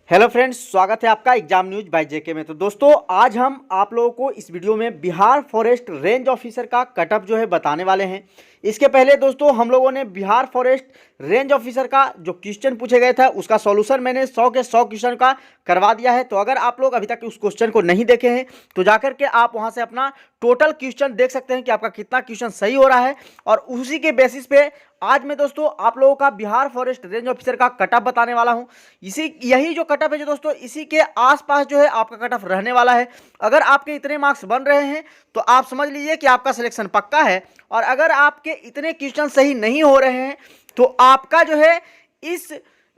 Hello friends, स्वागत है आपका एग्जाम न्यूज बाय जेके में। तो दोस्तों, आज हम आप लोगों को इस वीडियो में बिहार फॉरेस्ट रेंज ऑफिसर का कटअप जो है बताने वाले हैं। इसके पहले दोस्तों हम लोगों ने बिहार फॉरेस्ट रेंज ऑफिसर का जो क्वेश्चन पूछे गए था उसका सॉल्यूशन मैंने 100 के 100 क्वेश्चन का करवा दिया है। तो अगर आप लोग अभी तक उस क्वेश्चन को नहीं देखे हैं तो जाकर के आप वहां से अपना टोटल क्वेश्चन देख सकते हैं कि आपका कितना क्वेश्चन सही हो रहा है। और उसी के बेसिस पे आज मैं दोस्तों आप लोगों का बिहार फॉरेस्ट रेंज ऑफिसर का कटअप बताने वाला हूं। यही जो कटअप है जो दोस्तों इसी के आसपास जो है आपका कटअप रहने वाला है। अगर आपके इतने मार्क्स बन रहे हैं तो आप समझ लीजिए कि आपका सिलेक्शन पक्का है। और अगर आपके इतने क्वेश्चन सही नहीं हो रहे हैं तो आपका जो है इस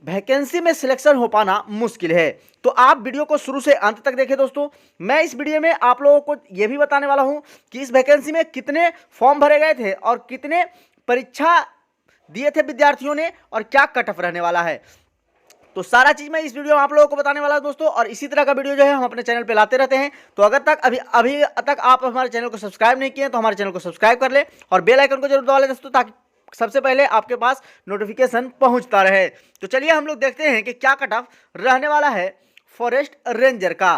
वैकेंसी में सिलेक्शन हो पाना मुश्किल है। तो आप वीडियो को शुरू से अंत तक देखें दोस्तों। मैं इस वीडियो में आप लोगों को यह भी बताने वाला हूं कि इस वैकेंसी में कितने फॉर्म भरे गए थे और कितने परीक्षा दिए थे विद्यार्थियों ने और क्या कटअप रहने वाला है। तो सारा चीज मैं इस वीडियो में आप लोगों को बताने वाला हूं दोस्तों। और इसी तरह का वीडियो जो है हम अपने चैनल पे लाते रहते हैं। तो अगर तक अभी तक आप हमारे चैनल को सब्सक्राइब नहीं किए तो हमारे चैनल को सब्सक्राइब कर ले और बेल आइकन को जरूर दबा ले दोस्तों, ताकि सबसे पहले आपके पास नोटिफिकेशन पहुंचता रहे। तो चलिए हम लोग देखते हैं कि क्या कटअप रहने वाला है फॉरेस्ट रेंजर का।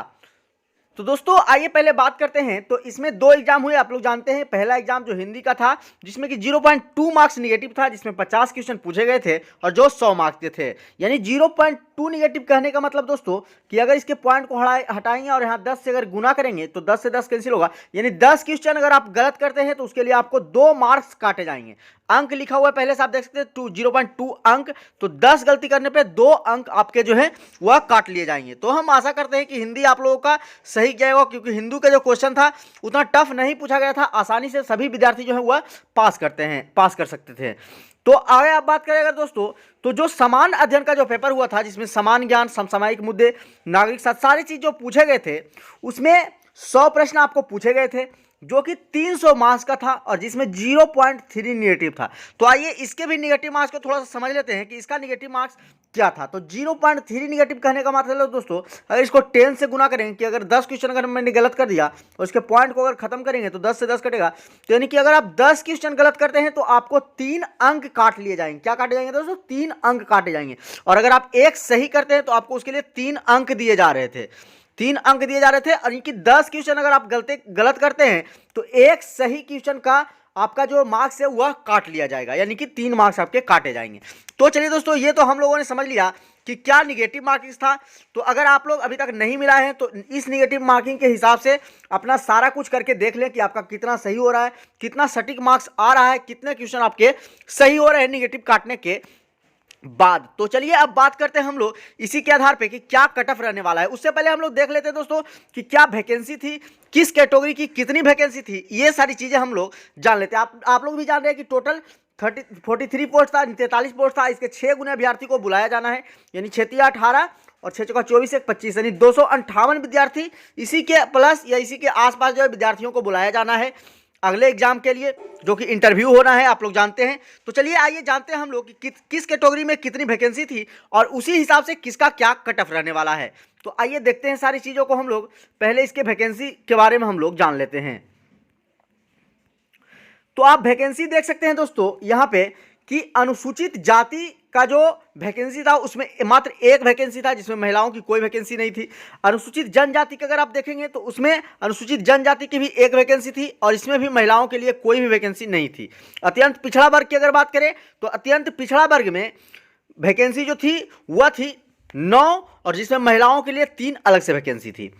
तो दोस्तों आइए पहले बात करते हैं। तो इसमें दो एग्जाम हुए, आप लोग जानते हैं। पहला एग्जाम जो हिंदी का था जिसमें कि 0.2 मार्क्स निगेटिव था, जिसमें 50 क्वेश्चन पूछे गए थे और जो 100 मार्क्स के थे। यानी 0.2 निगेटिव कहने का मतलब दोस्तों कि अगर इसके पॉइंट को हटाएंगे और यहाँ 10 से अगर गुना करेंगे तो 10 से 10 कैंसिल होगा। यानी 10 क्वेश्चन अगर आप गलत करते हैं तो उसके लिए आपको 2 मार्क्स काटे जाएंगे। अंक लिखा हुआ है पहले से आप देख सकते हैं 0.2 अंक। तो 10 गलती करने पे 2 अंक आपके जो है वह काट लिए जाएंगे। तो हम आशा करते हैं कि हिंदी आप लोगों का सही गया होगा, क्योंकि हिंदू का जो क्वेश्चन था उतना टफ नहीं पूछा गया था, आसानी से सभी विद्यार्थी जो है वह पास कर सकते थे। तो आगे आप बात करें अगर दोस्तों, तो जो समान अध्ययन का जो पेपर हुआ था जिसमें समान ज्ञान, समसामयिक मुद्दे, नागरिक साथ सारी चीज जो पूछे गए थे उसमें 100 प्रश्न आपको पूछे गए थे जो कि 300 मार्क्स का था और जिसमें 0.3 निगेटिव था। तो आइए इसके भी निगेटिव मार्क्स को थोड़ा सा समझ लेते हैं कि इसका निगेटिव मार्क्स क्या था। तो 0.3 निगेटिव कहने का मतलब दोस्तों अगर इसको 10 से गुना करेंगे कि अगर 10 क्वेश्चन अगर मैंने गलत कर दिया और उसके पॉइंट को अगर खत्म करेंगे तो 10 से 10 कटेगा। तो यानी कि अगर आप 10 क्वेश्चन गलत करते हैं तो आपको 3 अंक काट लिए जाएंगे। क्या काटे जाएंगे दोस्तों? 3 अंक काटे जाएंगे। और अगर आप एक सही करते हैं तो आपको उसके लिए 3 अंक दिए जा रहे थे। 3 अंक दिए जा रहे थे। और इनकी 10 क्वेश्चन अगर आप गलत करते हैं तो एक सही क्वेश्चन का आपका जो मार्क्स है वह काट लिया जाएगा, यानी कि 3 मार्क्स आपके काटे जाएंगे। तो चलिए दोस्तों, ये तो हम लोगों ने समझ लिया कि क्या निगेटिव मार्किंग था। तो अगर आप लोग अभी तक नहीं मिला है तो इस निगेटिव मार्किंग के हिसाब से अपना सारा कुछ करके देख लें कि आपका कितना सही हो रहा है, कितना सटीक मार्क्स आ रहा है, कितने क्वेश्चन आपके सही हो रहे हैं निगेटिव काटने के बाद। तो चलिए अब बात करते हैं हम लोग इसी के आधार पे कि क्या कटअप रहने वाला है। उससे पहले हम लोग देख लेते हैं दोस्तों कि क्या वैकेंसी थी, किस कैटेगरी की कितनी वैकेंसी थी, ये सारी चीजें हम लोग जान लेते हैं। आप लोग भी जान रहे हैं कि टोटल 43 पोस्ट था, 43 पोस्ट था। इसके 6 गुना अभ्यर्थी को बुलाया जाना है, यानी 6 × 18 और 6 × 4 = 24, 1 × 25 यानी 258 विद्यार्थी इसी के प्लस या इसी के आसपास जो है विद्यार्थियों को बुलाया जाना है अगले एग्जाम के लिए, जो कि इंटरव्यू होना है, आप लोग जानते हैं। तो चलिए आइए जानते हैं हम लोग कि किस कैटेगरी में कितनी वैकेंसी थी और उसी हिसाब से किसका क्या कटअप रहने वाला है। तो आइए देखते हैं सारी चीज़ों को हम लोग। पहले इसके वैकेंसी के बारे में हम लोग जान लेते हैं। तो आप वैकेंसी देख सकते हैं दोस्तों यहाँ पे कि अनुसूचित जाति का जो वैकेंसी था उसमें मात्र एक वैकेंसी था, जिसमें महिलाओं की कोई वैकेंसी नहीं थी। अनुसूचित जनजाति का अगर आप देखेंगे तो उसमें अनुसूचित जनजाति की भी एक वैकेंसी थी और इसमें भी महिलाओं के लिए कोई भी वैकेंसी नहीं थी। अत्यंत पिछड़ा वर्ग की अगर बात करें तो अत्यंत पिछड़ा वर्ग में वैकेंसी जो थी वह थी 9 और जिसमें महिलाओं के लिए 3 अलग से वैकेंसी थी।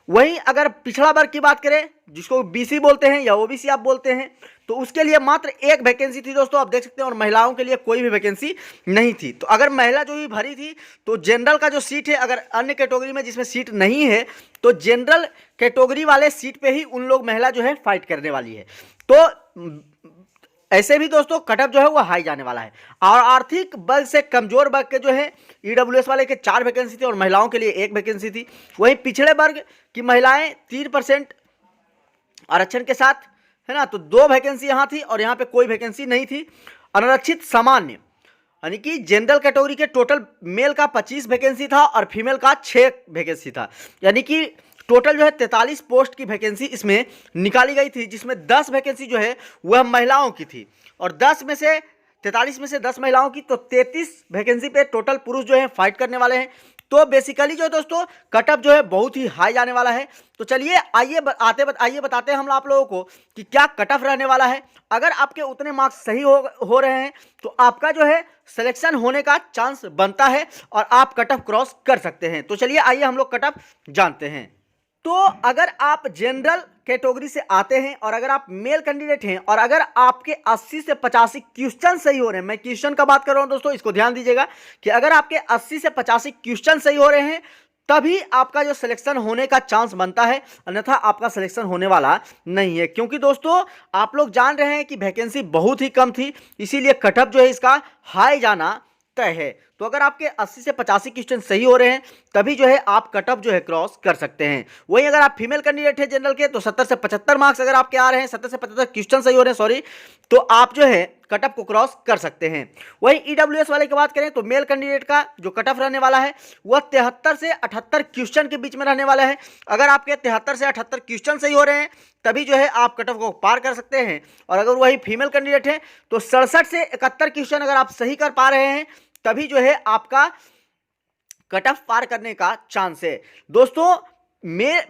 वहीं अगर पिछड़ा वर्ग की बात करें जिसको बीसी बोलते हैं या ओबीसी आप बोलते हैं, तो उसके लिए मात्र एक वैकेंसी थी दोस्तों, आप देख सकते हैं। और महिलाओं के लिए कोई भी वैकेंसी नहीं थी। तो अगर महिला जो भी भरी थी तो जनरल का जो सीट है, अगर अन्य कैटेगरी में जिसमें सीट नहीं है तो जनरल कैटेगरी वाले सीट पे ही उन लोग महिला जो है फाइट करने वाली है। तो ऐसे भी दोस्तों कटअप जो है वो हाई जाने वाला है। और आर्थिक बल से कमजोर वर्ग के जो है ईडब्ल्यूएस वाले के 4 वैकेंसी थी और महिलाओं के लिए 1 वैकेंसी थी। वहीं पिछड़े वर्ग की महिलाएं 3% आरक्षण के साथ है ना, तो 2 वैकेंसी यहाँ थी और यहाँ पे कोई वैकेंसी नहीं थी। अनारक्षित सामान्य यानी कि जनरल कैटेगरी के टोटल मेल का 25 वैकेंसी था और फीमेल का 6 वैकेंसी था। यानी कि टोटल जो है 43 पोस्ट की वैकेंसी इसमें निकाली गई थी, जिसमें 10 वैकेंसी जो है वह महिलाओं की थी और 43 में से 10 महिलाओं की, तो 33 वैकेंसी पे टोटल पुरुष जो है फाइट करने वाले हैं। तो बेसिकली जो है दोस्तों कटअप जो है बहुत ही हाई जाने वाला है। तो चलिए आइए बताते हैं हम आप लोगों को कि क्या कटअप रहने वाला है। अगर आपके उतने मार्क्स सही हो रहे हैं तो आपका जो है सिलेक्शन होने का चांस बनता है और आप कटअप क्रॉस कर सकते हैं। तो चलिए आइए हम लोग कटअप जानते हैं। तो अगर आप जनरल कैटेगरी से आते हैं और अगर आप मेल कैंडिडेट हैं और अगर आपके 80 से 85 क्वेश्चन सही हो रहे हैं, मैं क्वेश्चन का बात कर रहा हूं दोस्तों, इसको ध्यान दीजिएगा कि अगर आपके 80 से 85 क्वेश्चन सही हो रहे हैं तभी आपका जो सिलेक्शन होने का चांस बनता है, अन्यथा आपका सिलेक्शन होने वाला नहीं है। क्योंकि दोस्तों आप लोग जान रहे हैं कि वैकेंसी बहुत ही कम थी, इसीलिए कटअप जो है इसका हाई जाना तय है। तो अगर आपके 80 से 85 क्वेश्चन सही हो रहे हैं तभी जो है आप कटअप जो है क्रॉस कर सकते हैं। वहीं अगर आप फीमेल कैंडिडेट है जनरल के तो 70 से 75 मार्क्स अगर आपके आ रहे हैं, 70 से 75 क्वेश्चन सही हो रहे हैं सॉरी, तो आप जो है कटअप को क्रॉस कर सकते हैं। वहीं ईडब्ल्यूएस वाले की बात करें तो मेल कैंडिडेट का जो कटअप रहने वाला है वह 73 से 78 क्वेश्चन के बीच में रहने वाला है। अगर आपके 73 से 78 क्वेश्चन सही हो रहे हैं तभी जो है आप कटअप को पार कर सकते हैं। और अगर वही फीमेल कैंडिडेट है तो 67 से 71 क्वेश्चन अगर आप सही कर पा रहे हैं तभी जो है आपका कटअप पार करने का चांस है। दोस्तों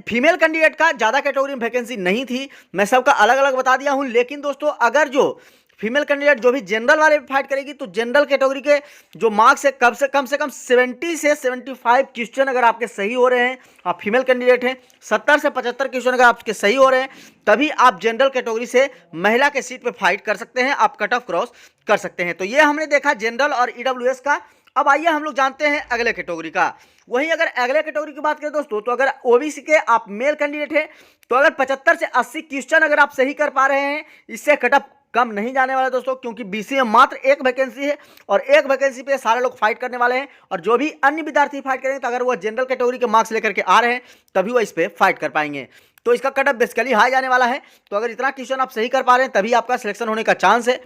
फीमेल कैंडिडेट का ज़्यादा कैटेगरी में वैकेंसी नहीं थी, मैं सबका अलग अलग बता दिया हूं। लेकिन दोस्तों अगर जो फीमेल कैंडिडेट जो भी जनरल वाले फाइट करेगी तो जनरल कैटेगरी के जो मार्क्स है कम से कम 70 से 75 क्वेश्चन अगर आपके सही हो रहे हैं, आप फीमेल कैंडिडेट हैं, 70 से 75 क्वेश्चन अगर आपके सही हो रहे हैं तभी आप जनरल कैटेगरी से महिला के सीट पे फाइट कर सकते हैं, आप कट ऑफ क्रॉस कर सकते हैं। तो ये हमने देखा जनरल और ईडब्ल्यूएस का। अब आइए हम लोग जानते हैं अगले कैटेगरी का। वहीं अगर अगले कैटेगरी की बात करें दोस्तों तो अगर ओबीसी के आप मेल कैंडिडेट हैं तो अगर 75 से 80 क्वेश्चन अगर आप सही कर पा रहे हैं, इससे कटअप कम नहीं जाने वाला दोस्तों, क्योंकि बीसी में मात्र एक वैकेंसी है और एक वैकेंसी पे सारे लोग फाइट करने वाले हैं। और जो भी अन्य विद्यार्थी फाइट करेंगे तो अगर वो जनरल कैटेगरी के मार्क्स लेकर के आ रहे हैं तभी वो इस पर फाइट कर पाएंगे। तो इसका कटअप बेसिकली हाई जाने वाला है। तो अगर इतना क्वेश्चन आप सही कर पा रहे हैं तभी आपका सिलेक्शन होने का चांस है।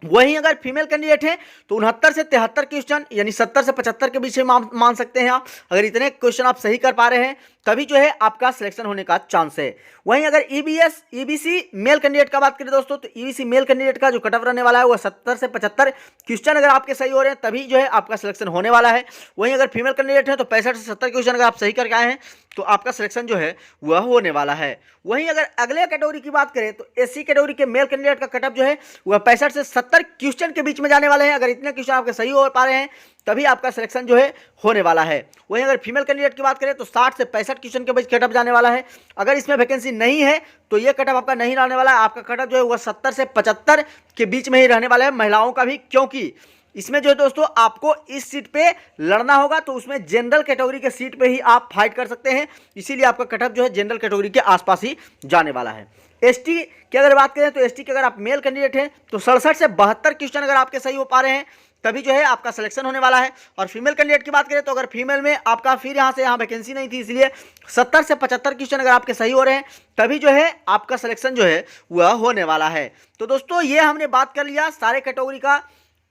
वहीं अगर फीमेल कैंडिडेट हैं तो 69 से 73 क्वेश्चन यानी 70 से 75 के बीच में मान सकते हैं आप। अगर इतने क्वेश्चन आप सही कर पा रहे हैं तभी जो है आपका सिलेक्शन होने का चांस है। वहीं अगर ईबीसी मेल कैंडिडेट का बात करें दोस्तों तो ईबीसी मेल कैंडिडेट का जो कटअप रहने वाला है वो 70 से 75 क्वेश्चन अगर आपके सही हो रहे हैं तभी जो है आपका सिलेक्शन होने वाला है। वहीं अगर फीमेल कैंडिडेट है तो 65 से 70 क्वेश्चन अगर आप सही करके आए हैं तो आपका सिलेक्शन जो है वह होने वाला है। वहीं अगर अगले कैटेगरी की बात करें तो एससी कैटेगरी के मेल कैंडिडेट का कटअप जो है वह 65 से 70 क्वेश्चन के बीच में जाने वाले हैं। अगर इतने क्वेश्चन आपके सही हो पा रहे हैं तभी आपका सिलेक्शन जो है होने वाला है। वहीं अगर फीमेल कैंडिडेट की बात करें तो 60 से 65 क्वेश्चन के बीच कटअप जाने वाला है। अगर इसमें वैकेंसी नहीं है तो ये कटअप आपका नहीं रहने वाला है। आपका कटअप जो है वह 70 से 75 के बीच में ही रहने वाला है, महिलाओं का भी, क्योंकि इसमें जो है दोस्तों आपको इस सीट पे लड़ना होगा तो उसमें जनरल कैटेगरी के सीट पे ही आप फाइट कर सकते हैं, इसीलिए आपका कटअप जो है जनरल कैटेगरी के आसपास ही जाने वाला है। एसटी की अगर बात करें तो एसटी के अगर आप मेल कैंडिडेट हैं तो 67 से 72 क्वेश्चन अगर आपके सही हो पा रहे हैं तभी जो है आपका सिलेक्शन होने वाला है। और फीमेल कैंडिडेट की बात करें तो अगर फीमेल में आपका फिर यहाँ वैकेंसी नहीं थी, इसलिए 70 से 75 क्वेश्चन अगर आपके सही हो रहे हैं तभी जो है आपका सिलेक्शन जो है वह होने वाला है। तो दोस्तों ये हमने बात कर लिया सारे कैटेगरी का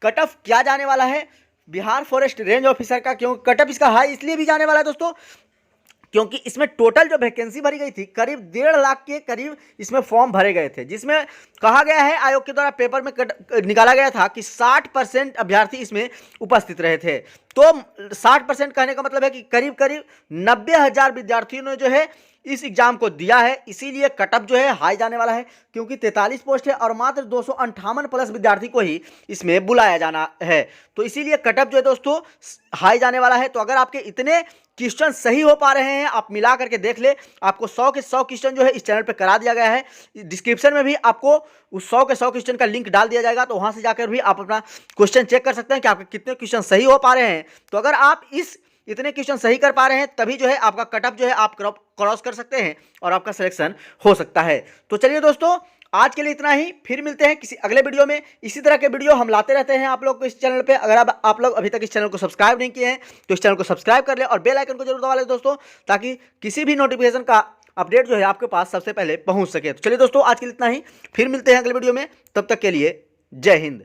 कटअप क्या जाने वाला है बिहार फॉरेस्ट रेंज ऑफिसर का। क्यों कटअप इसका हाई इसलिए भी जाने वाला है दोस्तों क्योंकि इसमें टोटल जो वैकेंसी भरी गई थी करीब 1.5 लाख के करीब इसमें फॉर्म भरे गए थे, जिसमें कहा गया है आयोग के द्वारा पेपर में निकाला गया था कि 60% अभ्यर्थी इसमें उपस्थित रहे थे। तो 60% कहने का मतलब है कि करीब करीब 90,000 विद्यार्थियों ने जो है इस एग्जाम को दिया है, इसीलिए कटअप जो है हाई जाने वाला है। क्योंकि 43 पोस्ट है और मात्र 258 प्लस विद्यार्थी को ही इसमें बुलाया जाना है, तो इसीलिए कटअप जो है दोस्तों हाई जाने वाला है। तो अगर आपके इतने क्वेश्चन सही हो पा रहे हैं, आप मिला करके देख ले, आपको 100 के 100 क्वेश्चन जो है इस चैनल पे करा दिया गया है। डिस्क्रिप्शन में भी आपको उस 100 के 100 क्वेश्चन का लिंक डाल दिया जाएगा, तो वहां से जाकर भी आप अपना क्वेश्चन चेक कर सकते हैं कि आपके कितने क्वेश्चन सही हो पा रहे हैं। तो अगर आप इतने क्वेश्चन सही कर पा रहे हैं तभी जो है आपका कटअप जो है आप क्रॉस कर सकते हैं और आपका सिलेक्शन हो सकता है। तो चलिए दोस्तों आज के लिए इतना ही, फिर मिलते हैं किसी अगले वीडियो में। इसी तरह के वीडियो हम लाते रहते हैं आप लोग को इस चैनल पे। अगर आप लोग अभी तक इस चैनल को सब्सक्राइब नहीं किए हैं तो इस चैनल को सब्सक्राइब कर लें और बेल आइकन को जरूर दबा लें दोस्तों, ताकि किसी भी नोटिफिकेशन का अपडेट जो है आपके पास सबसे पहले पहुंच सके। तो चलिए दोस्तों आज के लिए इतना ही, फिर मिलते हैं अगले वीडियो में, तब तक के लिए जय हिंद।